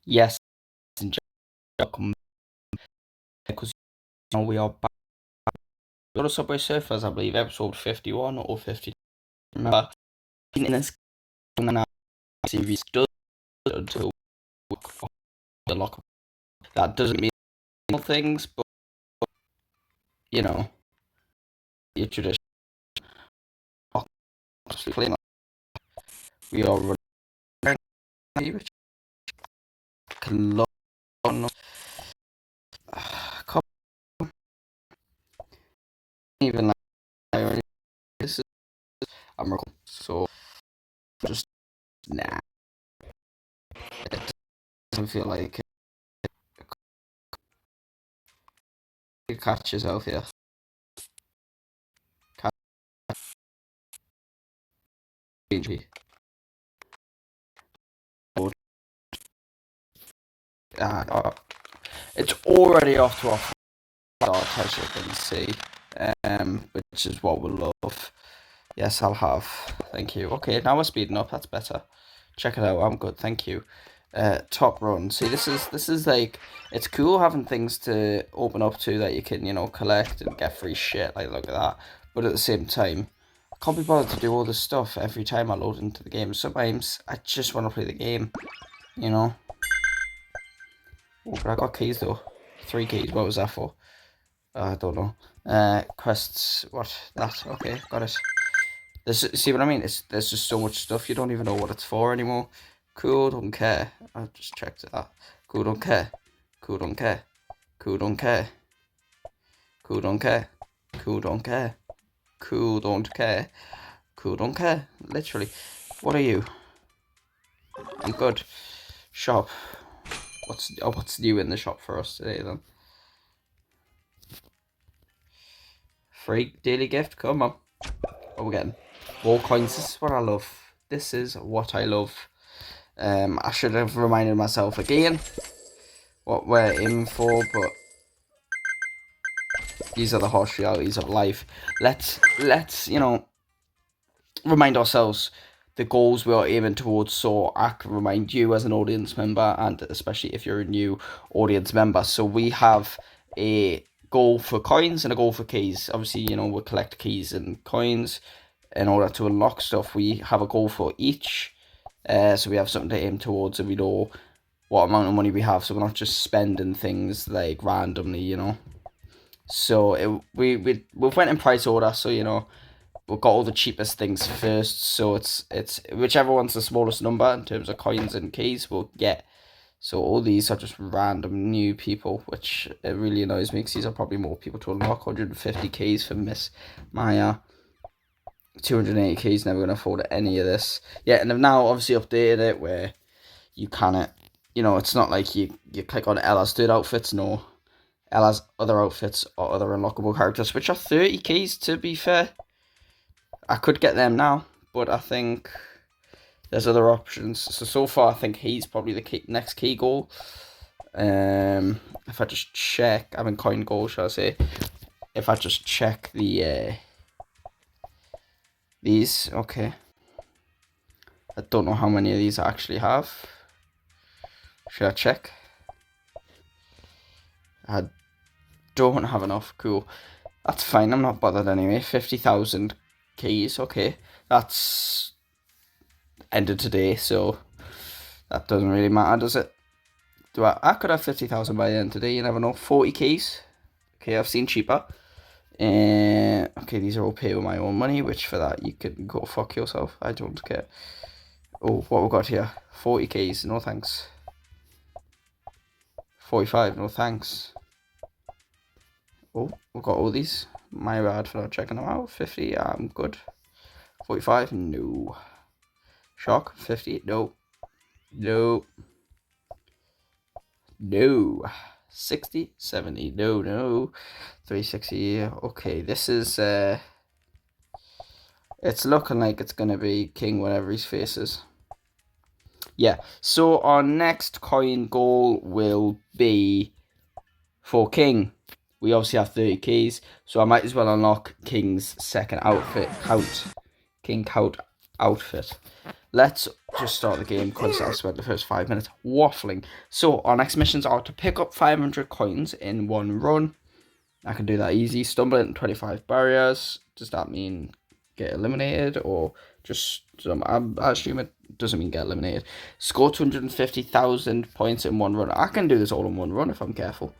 Yes, and welcome because we are back. Go to Subway Surfers, I believe, episode 51 or 50. Remember, in this series does to the lock. That doesn't mean things, but you know, your tradition. We are running, which can look on. Can't even like this is I'm recording, so just nah. It doesn't feel like you catch yourself here. Catch it's already off to a start, as you can see, which is what we'll love. Yes, I'll have. Thank you. Okay, now we're speeding up. That's better. Check it out. I'm good. Thank you. Top run. See, this is like, it's cool having things to open up to that you can, you know, collect and get free shit. Like, look at that. But at the same time, I can't be bothered to do all this stuff every time I load into the game. Sometimes I just want to play the game, you know. Oh, but I got keys though. 3 keys. What was that for? I don't know. Quests. What? That. Okay, got it. See what I mean? There's just so much stuff you don't even know what it's for anymore. Cool, don't care. I just checked that. Cool, don't care. Cool, don't care. Cool, don't care. Cool, don't care. Cool, don't care. Cool, don't care. Cool, don't care. Literally. What are you? I'm good. Shop. What's new in the shop for us today then? Free daily gift. Come on. What we getting? More coins. This is what I love. This is what I love. I should have reminded myself again what we're in for, but these are the harsh realities of life. Let's you know, remind ourselves the goals we are aiming towards, so I can remind you as an audience member, and especially if you're a new audience member. So we have a goal for coins and a goal for keys. Obviously, you know, we collect keys and coins in order to unlock stuff. We have a goal for each, so we have something to aim towards, and we know what amount of money we have, so we're not just spending things like randomly, you know. So we went in price order, so you know, we've got all the cheapest things first. So it's whichever one's the smallest number in terms of coins and keys we'll get. So all these are just random new people, which it really annoys me because these are probably more people to unlock. 150 keys for Miss Maya. 280 keys, never gonna afford any of this. Yeah, and they've now obviously updated it where you cannot, you know, it's not like you click on Ella's third outfits. No, Ella's other outfits or other unlockable characters, which are 30 keys to be fair. I could get them now, but I think there's other options. So far, I think he's probably the next key goal. If I just check, I'm in coin goal, shall I say? If I just check the these, okay. I don't know how many of these I actually have. Should I check? I don't have enough. Cool. That's fine. I'm not bothered anyway. 50,000 keys. Okay. That's ended today, so that doesn't really matter, does it? I could have 50,000 by the end today. You never know. 40 keys. Okay, I've seen cheaper. Okay, these are all paid with my own money, which for that you can go fuck yourself. I don't care. Oh, what we got here? 40 keys. No thanks. 45. No thanks. Oh, we've got all these. My bad for not checking them out. 50, I'm good. 45, no. Shock, 50, no. No. No. 60, 70, no. 360, okay, this is, it's looking like it's going to be King whatever his face is. Yeah, so our next coin goal will be for King. We obviously have 30 keys, so I might as well unlock King's second outfit, King Count outfit. Let's just start the game because I spent the first 5 minutes waffling. So our next missions are to pick up 500 coins in one run. I can do that easy. Stumble into 25 barriers. Does that mean get eliminated or just I assume it doesn't mean get eliminated. Score 250,000 points in one run. I can do this all in one run if I'm careful.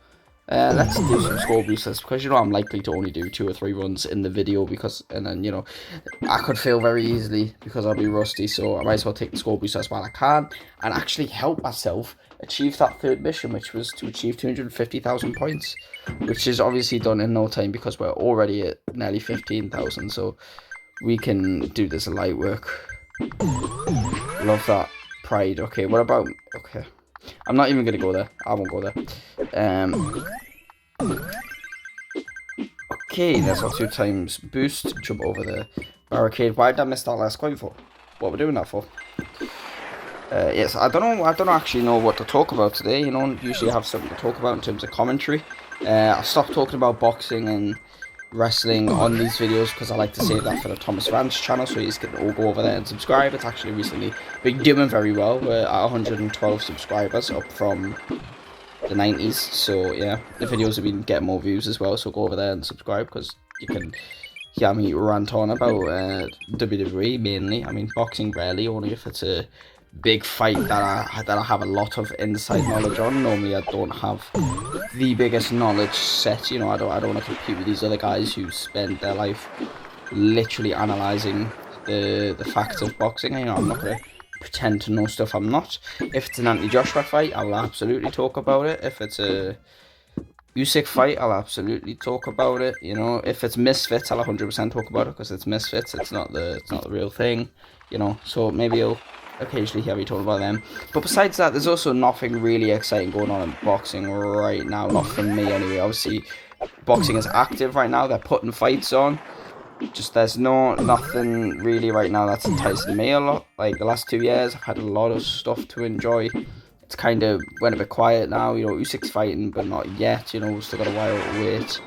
Let's do some score boosters because I'm likely to only do 2 or 3 runs in the video and then I could fail very easily because I'll be rusty, so I might as well take the score boosters while I can and actually help myself achieve that third mission, which was to achieve 250,000 points, which is obviously done in no time because we're already at nearly 15,000, so we can do this light work. Love that. Pride. Okay, what about... Okay. I'm not even going to go there. I won't go there. Okay, there's our 2 times boost. Jump over the barricade. Why did I miss that last coin for? What we're doing that for? Yes, I don't actually know what to talk about today. Usually I have something to talk about in terms of commentary. I stopped talking about boxing and wrestling on these videos because I like to save that for the TOMIZ RANTS channel, so you can all go over there and subscribe. It's actually recently been doing very well. We're at 112 subscribers, up from the 90s, so yeah, the videos have been getting more views as well, so go over there and subscribe because you can hear me rant on about WWE mainly. I mean, boxing rarely, only if it's a big fight that I have a lot of inside knowledge on. Normally I don't have the biggest knowledge set, I don't want to compete with these other guys who spend their life literally analysing the facts of boxing. I'm not going to pretend to know stuff I'm not. If it's an anti-Joshua fight, I will absolutely talk about it. If it's a Usyk fight, I'll absolutely talk about it. If it's Misfits, I'll 100% talk about it because it's Misfits. It's not the real thing. So maybe you'll occasionally hear me talk about them. But besides that, there's also nothing really exciting going on in boxing right now. Not for me anyway. Obviously, boxing is active right now. They're putting fights on. Just there's nothing really right now that's enticing me a lot. Like the last 2 years, I've had a lot of stuff to enjoy. It's kind of went a bit quiet now. Usyk's fighting, but not yet. We've still got a while to wait.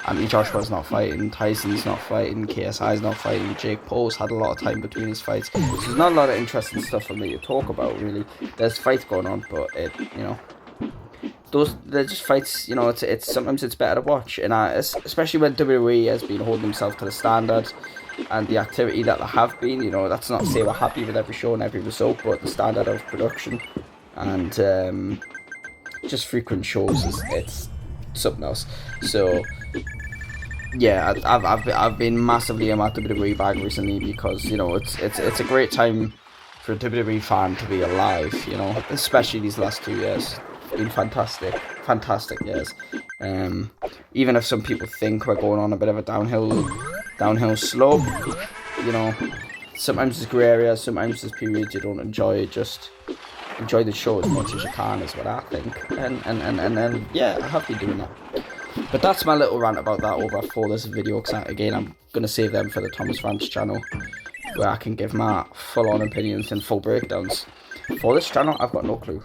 Anthony Joshua's not fighting, Tyson's not fighting, KSI's not fighting, Jake Paul's had a lot of time between his fights. So there's not a lot of interesting stuff for me to talk about, really. There's fights going on, but they're just fights. It's sometimes it's better to watch, and especially when WWE has been holding themselves to the standard and the activity that they have been. That's not to say we're happy with every show and every result, but the standard of production and just frequent shows it's something else. So yeah, I've been massively in my WWE bag recently because it's a great time for a WWE fan to be alive. Especially these last 2 years. Been fantastic years. Even if some people think we're going on a bit of a downhill slope, sometimes there's grey areas, sometimes there's periods you don't enjoy. Just enjoy the show as much as you can is what I think. And then yeah, I have been doing that. But that's my little rant about that over for this video, because again, I'm gonna save them for the TOMIZ RANTS channel, where I can give my full-on opinions and full breakdowns. For this channel, I've got no clue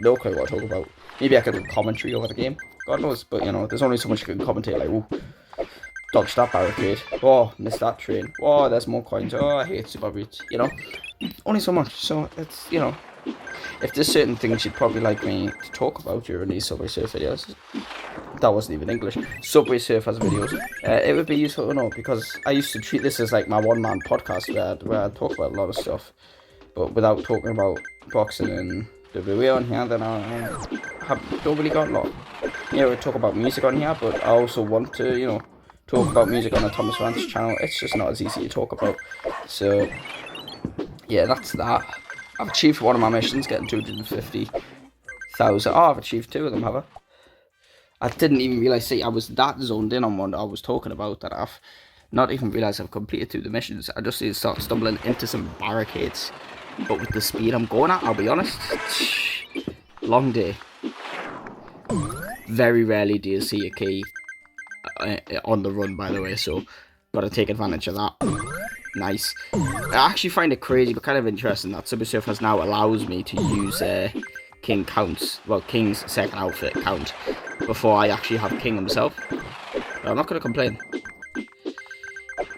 what to talk about. Maybe I could do commentary over the game, God knows, but there's only so much you can commentate, like, ooh, dodged that barricade, oh, missed that train, oh, there's more coins, oh, I hate Super Beach, only so much. So it's, if there's certain things you'd probably like me to talk about during these Subway Surf videos, that wasn't even English, Subway Surfers videos, it would be useful to know, because I used to treat this as like my one-man podcast where I talk about a lot of stuff, but without talking about boxing and WWE on here, then I don't really got a lot. We talk about music on here, but I also want to, talk about music on the TOMIZ RANTS channel. It's just not as easy to talk about. So, yeah, that's that. I've achieved one of my missions, getting 250,000. Oh, I've achieved 2 of them, have I? I didn't even realise, I was that zoned in on one that I was talking about that I've not even realised I've completed 2 of the missions. I just need to start stumbling into some barricades. But with the speed I'm going at, I'll be honest, long day. Very rarely do you see a key on the run, by the way, so gotta take advantage of that. Nice. I actually find it crazy, but kind of interesting that Subway Surfers now allows me to use King's second outfit count before I actually have King himself. But I'm not gonna complain.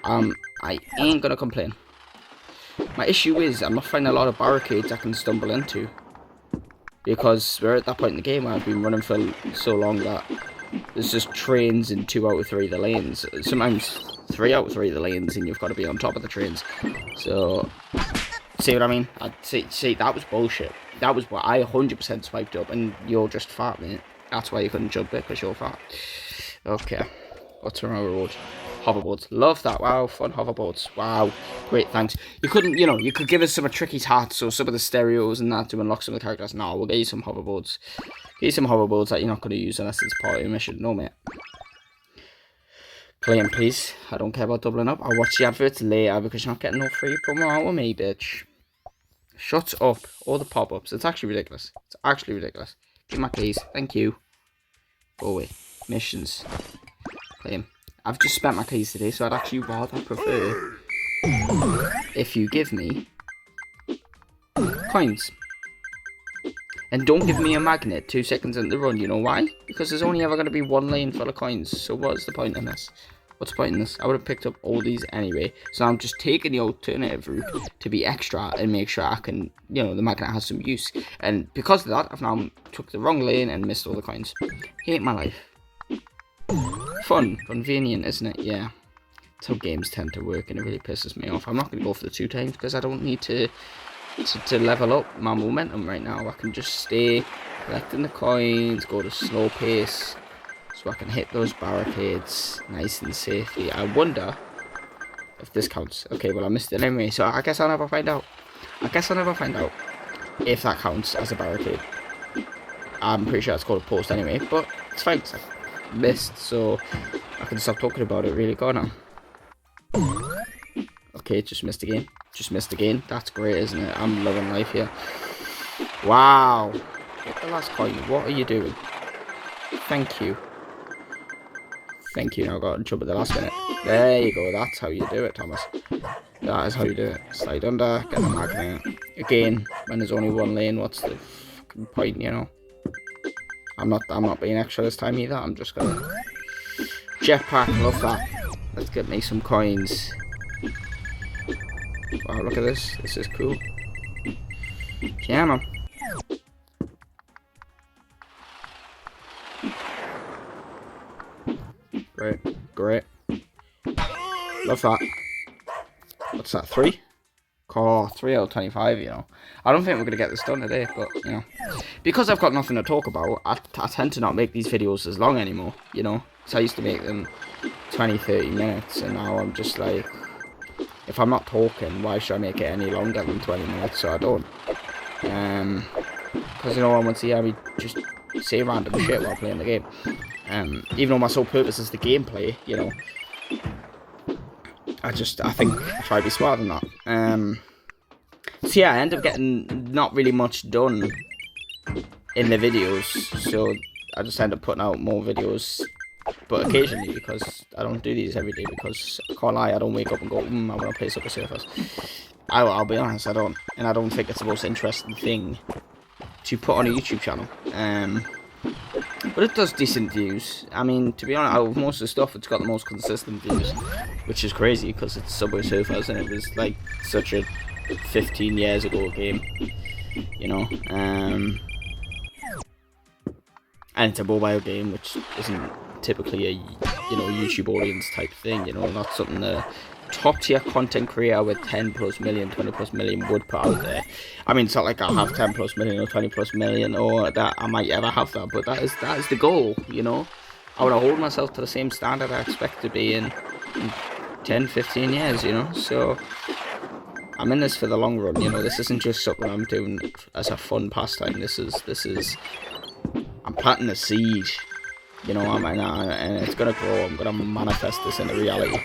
I ain't gonna complain. My issue is I'm not finding a lot of barricades I can stumble into. Because we're at that point in the game where I've been running for so long that there's just trains in 2 out of 3 of the lanes. Sometimes 3 out of 3 of the lanes, and you've got to be on top of the trains. So, see what I mean? See, that was bullshit. That was what I 100% swiped up, and you're just fat, mate. That's why you couldn't jump it, because you're fat. Okay, what's our road? Hoverboards, love that. Wow, fun hoverboards. Wow, great, thanks. You couldn't, you know, you could give us some of Tricky's hats or some of the stereos and that to unlock some of the characters. No, we'll get you some hoverboards. Get you some hoverboards that you're not going to use unless it's part of your mission. No, mate. Claim, please. I don't care about doubling up. I'll watch the adverts later because you're not getting no free promo out of me, bitch. Shut up. All the pop-ups. It's actually ridiculous. It's actually ridiculous. Give me my keys. Thank you. Go away. Missions. Claim. I've just spent my keys today, so I'd actually rather prefer if you give me coins. And don't give me a magnet 2 seconds into the run. You know why? Because there's only ever going to be 1 lane full of coins. So what's the point in this? What's the point in this? I would have picked up all these anyway. So I'm just taking the alternative route to be extra and make sure I can, you know, the magnet has some use. And because of that, I've now took the wrong lane and missed all the coins. Hate my life. Fun, convenient, isn't it? Yeah. That's how games tend to work, and it really pisses me off. I'm not going to go for the 2 times because I don't need to level up my momentum right now. I can just stay collecting the coins, go to slow pace, so I can hit those barricades nice and safely. I wonder if this counts. Okay, well I missed it anyway, so I guess I'll never find out. if that counts as a barricade. I'm pretty sure it's called a post anyway, but it's fine. Missed, so I can stop talking about it really. Go now. Okay, just missed again. That's great, isn't it? I'm loving life here. Wow. Get the last coin. What are you doing? Thank you. Now I've got to jump at the last minute. There you go. That's how you do it, Thomas. That is how you do it. Slide under, get the magnet. Again, when there's only 1 lane, what's the fucking point, you know? I'm not being extra this time either. I'm just gonna jetpack. Love that. Let's get me some coins. Wow, look at this. This is cool. Yeah, man. Great. Love that. What's that? 3? Oh, 3 out of 25, you know. I don't think we're going to get this done today, but, you know. Because I've got nothing to talk about, I tend to not make these videos as long anymore, you know. So I used to make them 20, 30 minutes, and now I'm just like, if I'm not talking, why should I make it any longer than 20 minutes? So I don't. Because, you know, I want to hear me just say random shit while playing the game. Even though my sole purpose is the gameplay, you know. I think I try to be smarter than that. So yeah, I end up getting not really much done in the videos, so I just end up putting out more videos, but occasionally, because I don't do these every day, because I can't lie, I don't wake up and go, I want to play Subway Surfers. I'll be honest, I don't, and I don't think it's the most interesting thing to put on a YouTube channel. But it does decent views. I mean, to be honest, out of most of the stuff, it's got the most consistent views, which is crazy because it's Subway Surfers and it was like such a 15 years ago game, you know. And it's a mobile game, which isn't typically a, you know, YouTube audience type thing, you know, not something the top tier content creator with 10+ million, 20+ million would put out there. I mean, it's not like I'll have 10+ million or 20+ million, or that I might ever have that, but that is the goal, you know. I want to hold myself to the same standard I expect to be in 10, 15 years, you know. So I'm in this for the long run, you know. This isn't just something I'm doing as a fun pastime. This is I'm planting a seed, you know. And it's gonna grow. I'm gonna manifest this into reality.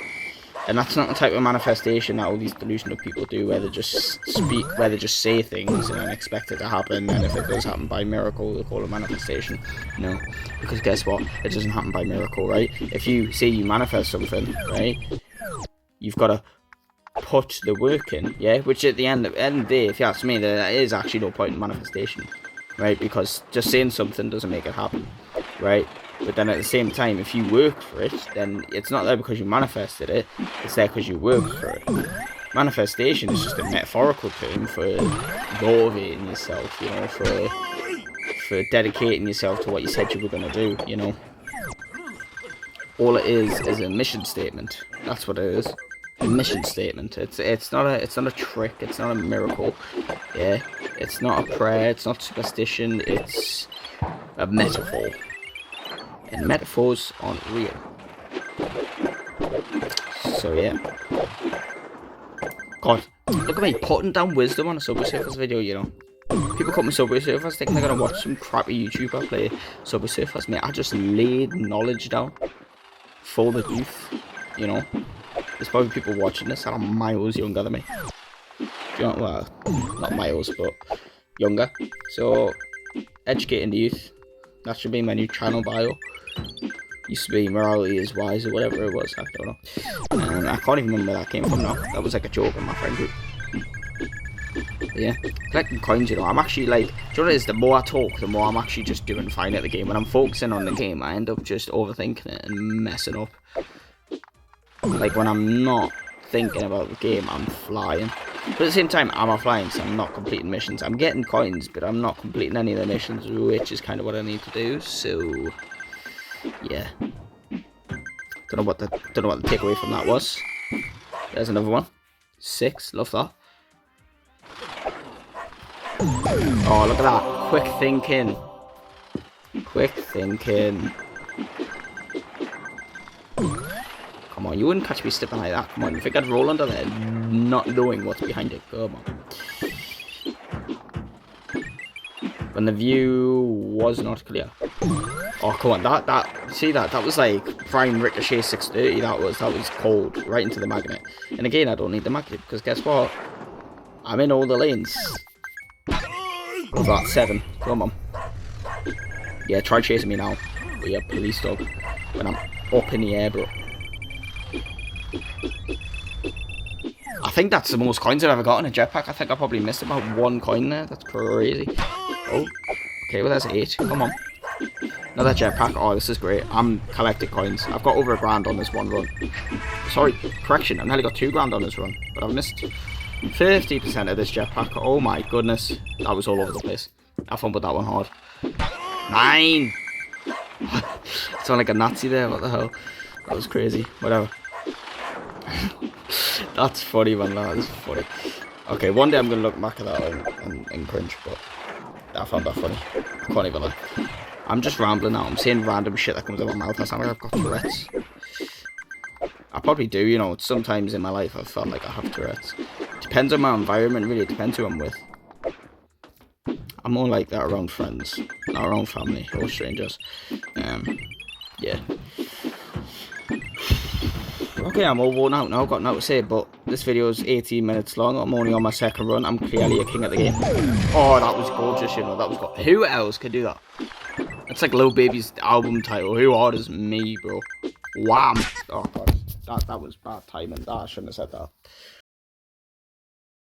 And that's not the type of manifestation that all these delusional people do, where they just where they just say things and then expect it to happen, and if it does happen by miracle, they call it manifestation. No, because guess what? It doesn't happen by miracle, right? If you say you manifest something, right, you've got to put the work in, yeah? Which at the end of the day, if you ask me, there is actually no point in manifestation, right? Because just saying something doesn't make it happen, right? But then at the same time, if you work for it, then it's not there because you manifested it, it's there because you worked for it. Manifestation is just a metaphorical term for motivating yourself, you know, for dedicating yourself to what you said you were going to do, you know. All it is a mission statement. That's what it is. A mission statement. It's not a trick, it's not a miracle. Yeah. It's not a prayer, it's not superstition, it's a metaphor. And metaphors aren't real. So yeah. God, look at me putting down wisdom on a Subway Surfers video, you know. People call me Subway Surfers thinking they're gonna watch some crappy YouTuber play Subway Surfers. Mate, I just laid knowledge down for the youth, you know. There's probably people watching this that are miles younger than me. You know, well, not miles, but younger. So, educating the youth. That should be my new channel bio. Used to be morality is wise or whatever it was. I don't know. I can't even remember where that came from now. That was like a joke in my friend group. But yeah, collecting coins, you know. I'm actually like, do you know what it is? The more I talk, the more I'm actually just doing fine at the game. When I'm focusing on the game, I end up just overthinking it and messing up. Like when I'm not thinking about the game, I'm flying. But at the same time, I'm not flying, so I'm not completing missions. I'm getting coins, but I'm not completing any of the missions, which is kind of what I need to do. So, yeah. Don't know what the takeaway from that was. There's another one. 6, love that. Oh, look at that. Quick thinking. Quick thinking. Come on, you wouldn't catch me slipping like that. Come on, you think I'd roll under there not knowing what's behind it? Come on. When the view was not clear. Oh, come on, that was like prime ricochet 630, that was cold, right into the magnet. And again, I don't need the magnet, because guess what? I'm in all the lanes. What's that, 7? Come on. Yeah, try chasing me now. But yeah, police dog. When I'm up in the air, bro. I think that's the most coins I've ever got in a jetpack. I think I probably missed about 1 coin there. That's crazy. Oh, okay, well, there's 8. Come on. Another jetpack. Oh, this is great. I'm collecting coins. I've got over £1,000 on this one run. Sorry, correction. I've nearly got £2,000 on this run, but I've missed 50% of this jetpack. Oh my goodness. That was all over the place. I fun with that one hard. 9! Sound like a Nazi there. What the hell? That was crazy. Whatever. That's funny, man. That is funny. Okay, one day I'm going to look back at that and cringe, but I found that funny. I can't even lie. I'm just rambling now. I'm saying random shit that comes out of my mouth. I sound like I've got Tourette's. I probably do, you know. Sometimes in my life I've felt like I have Tourette's. Depends on my environment, really. It depends who I'm with. I'm more like that around friends, not around family or strangers. Yeah. Okay, I'm all worn out now. I've got nothing to say, but this video is 18 minutes long. I'm only on my 2nd run. I'm clearly a king at the game. Oh, that was gorgeous, you know. That was gorgeous. Who else could do that? It's like Lil Baby's album title. Who orders me, bro? Wham! Oh, God. That was bad timing. I shouldn't have said that.